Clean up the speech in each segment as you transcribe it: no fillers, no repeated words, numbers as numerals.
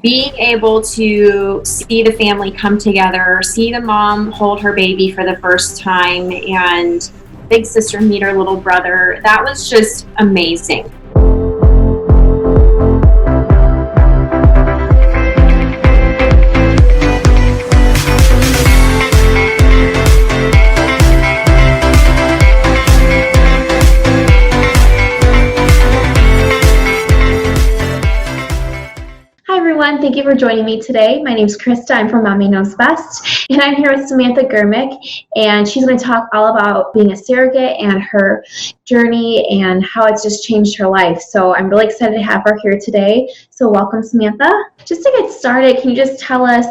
being able to see the family come together, see the mom hold her baby for the first time, and big sister meet her little brother, that was just amazing. Thank you for joining me today. My name is Christa. I'm from Mommy Knows Best, and I'm here with Samantha Germick, and she's going to talk all about being a surrogate and her journey and how it's just changed her life. So I'm really excited to have her here today. So welcome, Samantha. Just to get started, can you just tell us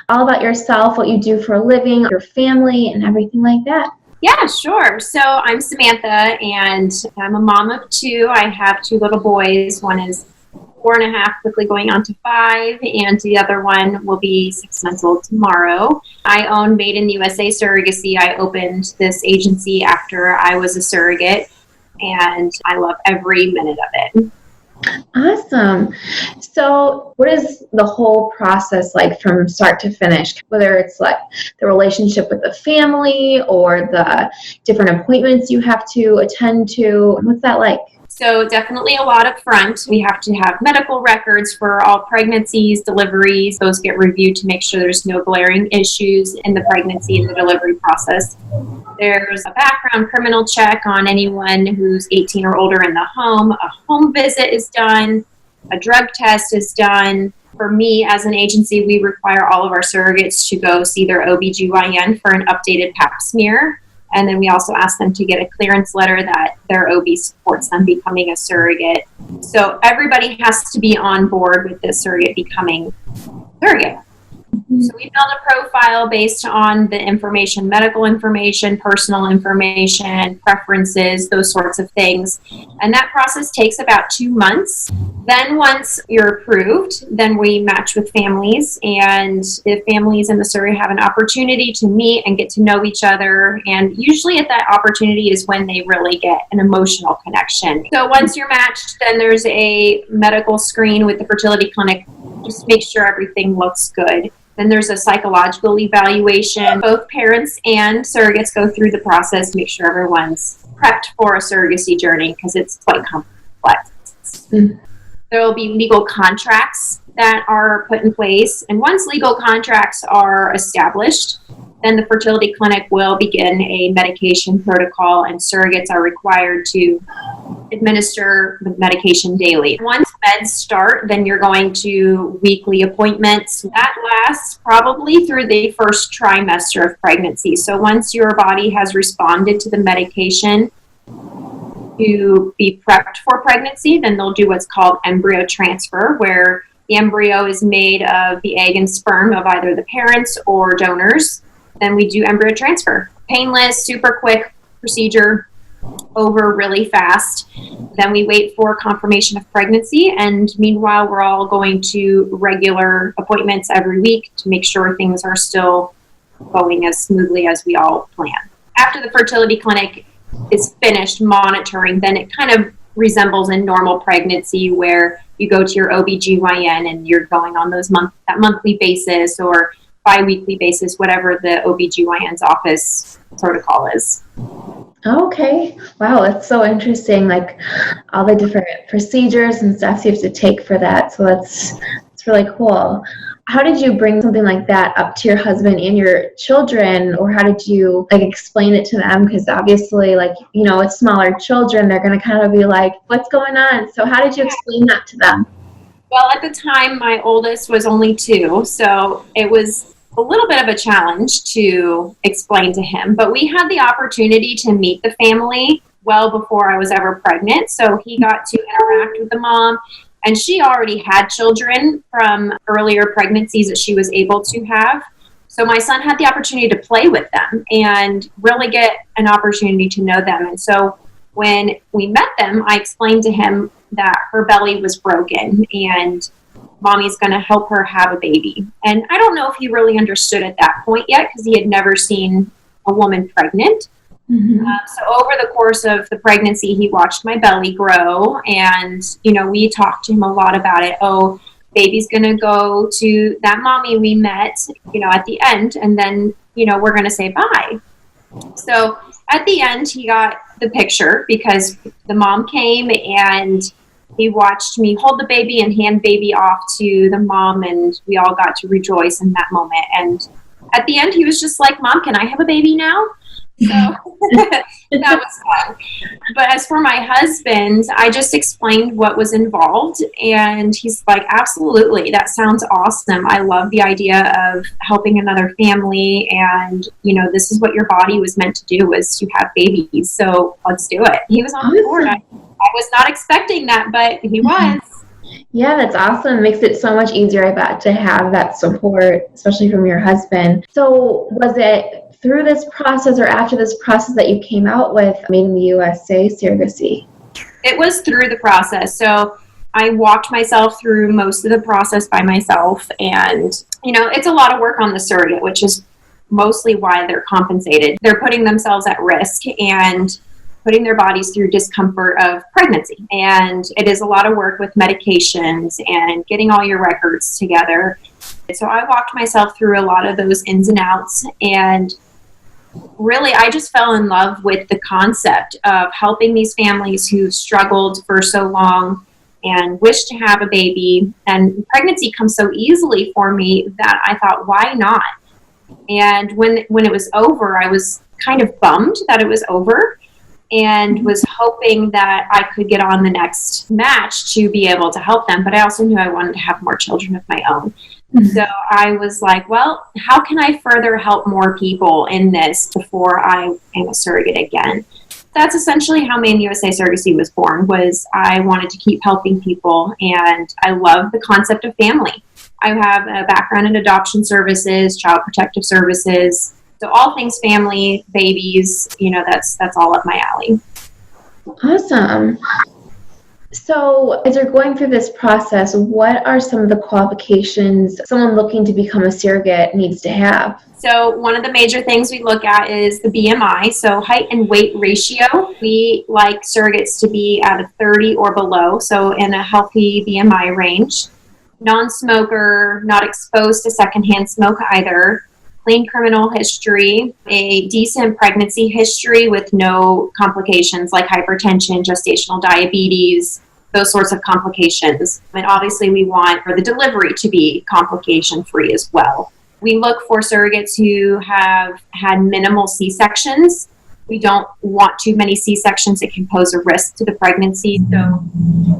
all about yourself, what you do for a living, your family, and everything like that? Yeah, sure. So I'm Samantha, and I'm a mom of two. I have two little boys. One is 4.5, quickly going on to 5, and the other one will be 6 months old tomorrow. I own Made in USA Surrogacy. I opened this agency after I was a surrogate, and I love every minute of it. Awesome. So what is the whole process like from start to finish? Whether it's like the relationship with the family or the different appointments you have to attend to, what's that like? So definitely a lot up front. We have to have medical records for all pregnancies, deliveries. Those get reviewed to make sure there's no glaring issues in the pregnancy and the delivery process. There's a background criminal check on anyone who's 18 or older in the home. A home visit is done. A drug test is done. For me, as an agency, we require all of our surrogates to go see their OB/GYN for an updated pap smear. And then we also ask them to get a clearance letter that their OB supports them becoming a surrogate. So everybody has to be on board with this surrogate becoming surrogate. So we build a profile based on the information, medical information, personal information, preferences, those sorts of things. And that process takes about 2 months. Then once you're approved, then we match with families, and the families and the surrogate have an opportunity to meet and get to know each other. And usually at that opportunity is when they really get an emotional connection. So once you're matched, then there's a medical screen with the fertility clinic, just to make sure everything looks good. Then there's a psychological evaluation. Both parents and surrogates go through the process to make sure everyone's prepped for a surrogacy journey because it's quite complex. Mm-hmm. There will be legal contracts that are put in place. And once legal contracts are established, then the fertility clinic will begin a medication protocol, and surrogates are required to administer the medication daily. Once meds start, then you're going to weekly appointments. That lasts probably through the first trimester of pregnancy. So once your body has responded to the medication to be prepped for pregnancy, then they'll do what's called embryo transfer, where the embryo is made of the egg and sperm of either the parents or donors. Then we do embryo transfer. Painless, super quick procedure, over really fast. Then we wait for confirmation of pregnancy, and meanwhile we're all going to regular appointments every week to make sure things are still going as smoothly as we all plan. After the fertility clinic is finished monitoring, then it kind of resembles a normal pregnancy where you go to your OB/GYN and you're going on that monthly basis or bi-weekly basis, whatever the OB/GYN's office protocol is. Okay. Wow, that's so interesting. Like all the different procedures and steps you have to take for that. So that's really cool. How did you bring something like that up to your husband and your children, or how did you explain it to them? Because obviously, with smaller children, they're going to kind of be like, what's going on? So how did you explain that to them? Well, at the time, my oldest was only 2, so it was a little bit of a challenge to explain to him. But we had the opportunity to meet the family well before I was ever pregnant, so he got to interact with the mom. And she already had children from earlier pregnancies that she was able to have. So my son had the opportunity to play with them and really get an opportunity to know them. And so when we met them, I explained to him that her belly was broken and mommy's going to help her have a baby. And I don't know if he really understood at that point yet because he had never seen a woman pregnant. Mm-hmm. So over the course of the pregnancy, he watched my belly grow, and, we talked to him a lot about it. Oh, baby's going to go to that mommy we met, at the end, and then, we're going to say bye. So at the end, he got the picture because the mom came and he watched me hold the baby and hand baby off to the mom, and we all got to rejoice in that moment. And at the end, he was just like, Mom, can I have a baby now? So that was fun. But as for my husband, I just explained what was involved, and he's like, absolutely, that sounds awesome. I love the idea of helping another family, and this is what your body was meant to do, was to have babies, so let's do it. He was on board. I was not expecting that, but he was. Yeah, that's awesome. It makes it so much easier, I bet, to have that support, especially from your husband. So was it through this process or after this process that you came out with Made in the USA Surrogacy? It was through the process. So I walked myself through most of the process by myself. And, it's a lot of work on the surrogate, which is mostly why they're compensated. They're putting themselves at risk and putting their bodies through discomfort of pregnancy. And it is a lot of work with medications and getting all your records together. So I walked myself through a lot of those ins and outs, and really I just fell in love with the concept of helping these families who struggled for so long and wished to have a baby. And pregnancy comes so easily for me that I thought, why not? And when it was over, I was kind of bummed that it was over, and was hoping that I could get on the next match to be able to help them. But I also knew I wanted to have more children of my own. So I was like, well, how can I further help more people in this before I am a surrogate again? That's essentially how Made in USA Surrogacy was born, was I wanted to keep helping people, and I love the concept of family. I have a background in adoption services, child protective services, so all things family, babies, that's all up my alley. Awesome. So as you're going through this process, what are some of the qualifications someone looking to become a surrogate needs to have? So one of the major things we look at is the BMI, so height and weight ratio. We like surrogates to be at a 30 or below, so in a healthy BMI range. Non-smoker, not exposed to secondhand smoke either. Clean criminal history, a decent pregnancy history with no complications like hypertension, gestational diabetes, those sorts of complications. And obviously we want for the delivery to be complication-free as well. We look for surrogates who have had minimal C-sections. We don't want too many C-sections. It can pose a risk to the pregnancy. So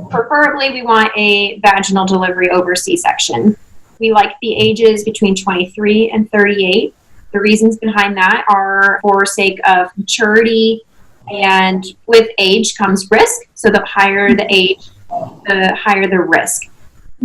preferably we want a vaginal delivery over C-section. We like the ages between 23 and 38. The reasons behind that are for sake of maturity, and with age comes risk. So the higher the age, the higher the risk.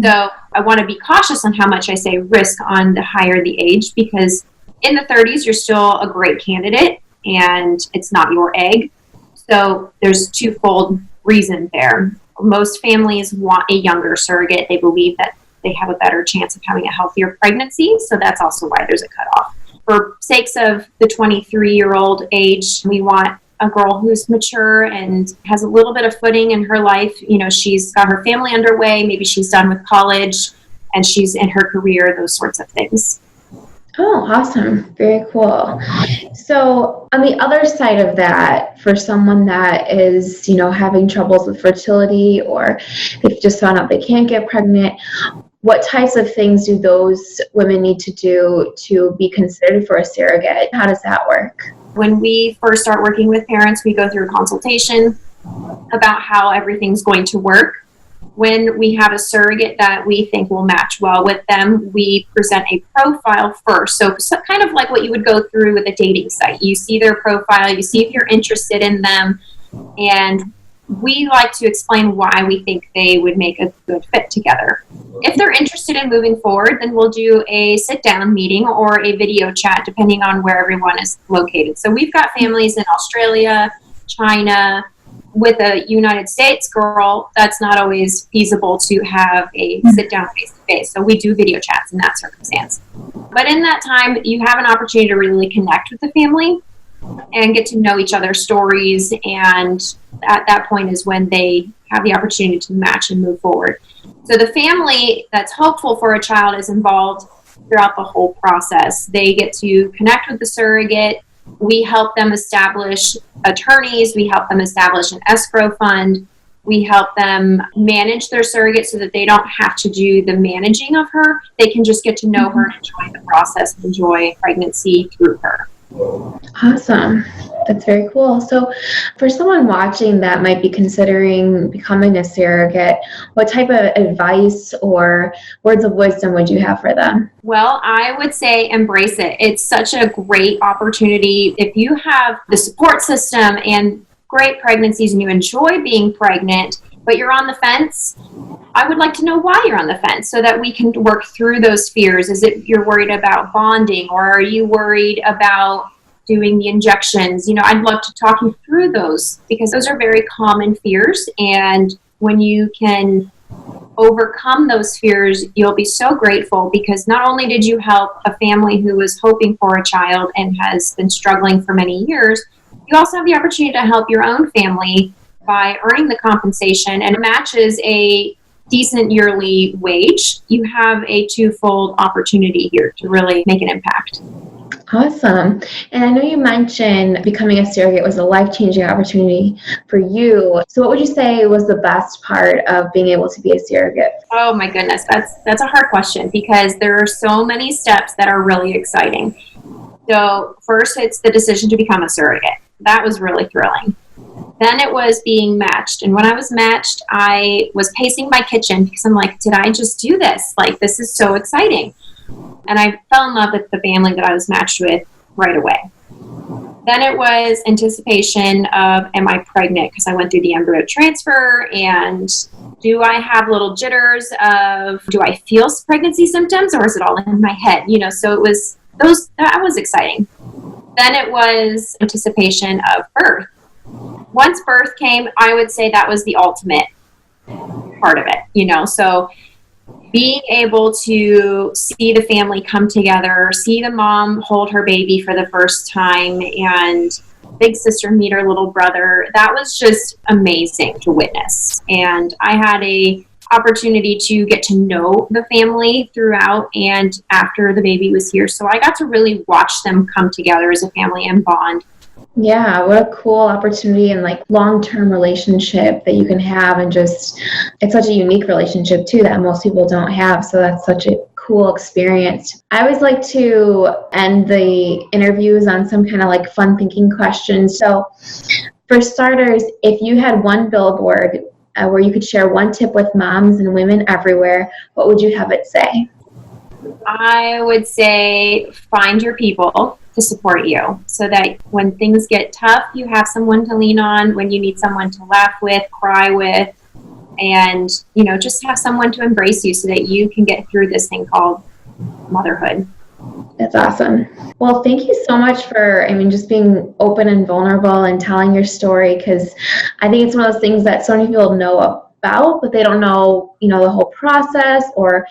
So I want to be cautious on how much I say risk on the higher the age, because in the 30s, you're still a great candidate and it's not your egg. So there's twofold reason there. Most families want a younger surrogate. They believe that they have a better chance of having a healthier pregnancy. So that's also why there's a cutoff. For sakes of the 23-year-old age, we want a girl who's mature and has a little bit of footing in her life. She's got her family underway. Maybe she's done with college and she's in her career, those sorts of things. Oh, awesome. Very cool. So on the other side of that, for someone that is, having troubles with fertility, or they've just found out they can't get pregnant, what types of things do those women need to do to be considered for a surrogate? How does that work? When we first start working with parents, we go through a consultation about how everything's going to work. When we have a surrogate that we think will match well with them, we present a profile first. So kind of like what you would go through with a dating site. You see their profile, you see if you're interested in them, and we like to explain why we think they would make a good fit together. If they're interested in moving forward, then we'll do a sit-down meeting or a video chat, depending on where everyone is located. So we've got families in Australia, China. With a United States girl, that's not always feasible to have a sit-down face-to-face. So we do video chats in that circumstance. But in that time, you have an opportunity to really connect with the family. and get to know each other's stories. And at that point is when they have the opportunity to match and move forward. So the family that's hopeful for a child is involved throughout the whole process. They get to connect with the surrogate. We help them establish attorneys. We help them establish an escrow fund. We help them manage their surrogate so that they don't have to do the managing of her. They can just get to know her and enjoy the process, enjoy pregnancy through her. Awesome. That's very cool. So for someone watching that might be considering becoming a surrogate, what type of advice or words of wisdom would you have for them? Well, I would say embrace it. It's such a great opportunity. If you have the support system and great pregnancies and you enjoy being pregnant, but you're on the fence, I would like to know why you're on the fence so that we can work through those fears. Is it you're worried about bonding, or are you worried about doing the injections? I'd love to talk you through those because those are very common fears. And when you can overcome those fears, you'll be so grateful because not only did you help a family who was hoping for a child and has been struggling for many years, you also have the opportunity to help your own family by earning the compensation, and it matches a decent yearly wage. You have a twofold opportunity here to really make an impact. Awesome. And I know you mentioned becoming a surrogate was a life-changing opportunity for you. So what would you say was the best part of being able to be a surrogate? Oh my goodness, that's a hard question because there are so many steps that are really exciting. So first, it's the decision to become a surrogate. That was really thrilling. Then it was being matched. And when I was matched, I was pacing my kitchen because I'm like, did I just do this? Like, this is so exciting. And I fell in love with the family that I was matched with right away. Then it was anticipation of, am I pregnant? Because I went through the embryo transfer, and do I have little jitters of, do I feel pregnancy symptoms, or is it all in my head? So it was that was exciting. Then it was anticipation of birth. Once birth came, I would say that was the ultimate part of it, so being able to see the family come together, see the mom hold her baby for the first time, and big sister meet her little brother, that was just amazing to witness. And I had a opportunity to get to know the family throughout and after the baby was here. So I got to really watch them come together as a family and bond. Yeah, what a cool opportunity and long-term relationship that you can have, and just it's such a unique relationship too that most people don't have. So that's such a cool experience. I always like to end the interviews on some kind of fun thinking questions. So for starters, if you had one billboard where you could share one tip with moms and women everywhere, what would you have it say? I would say find your people to support you so that when things get tough, you have someone to lean on, when you need someone to laugh with, cry with, and, just have someone to embrace you so that you can get through this thing called motherhood. That's awesome. Well, thank you so much for, just being open and vulnerable and telling your story, because I think it's one of those things that so many people know about, but they don't know, the whole process or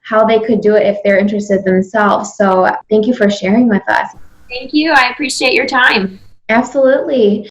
how they could do it if they're interested themselves. So thank you for sharing with us. Thank you. I appreciate your time. Absolutely.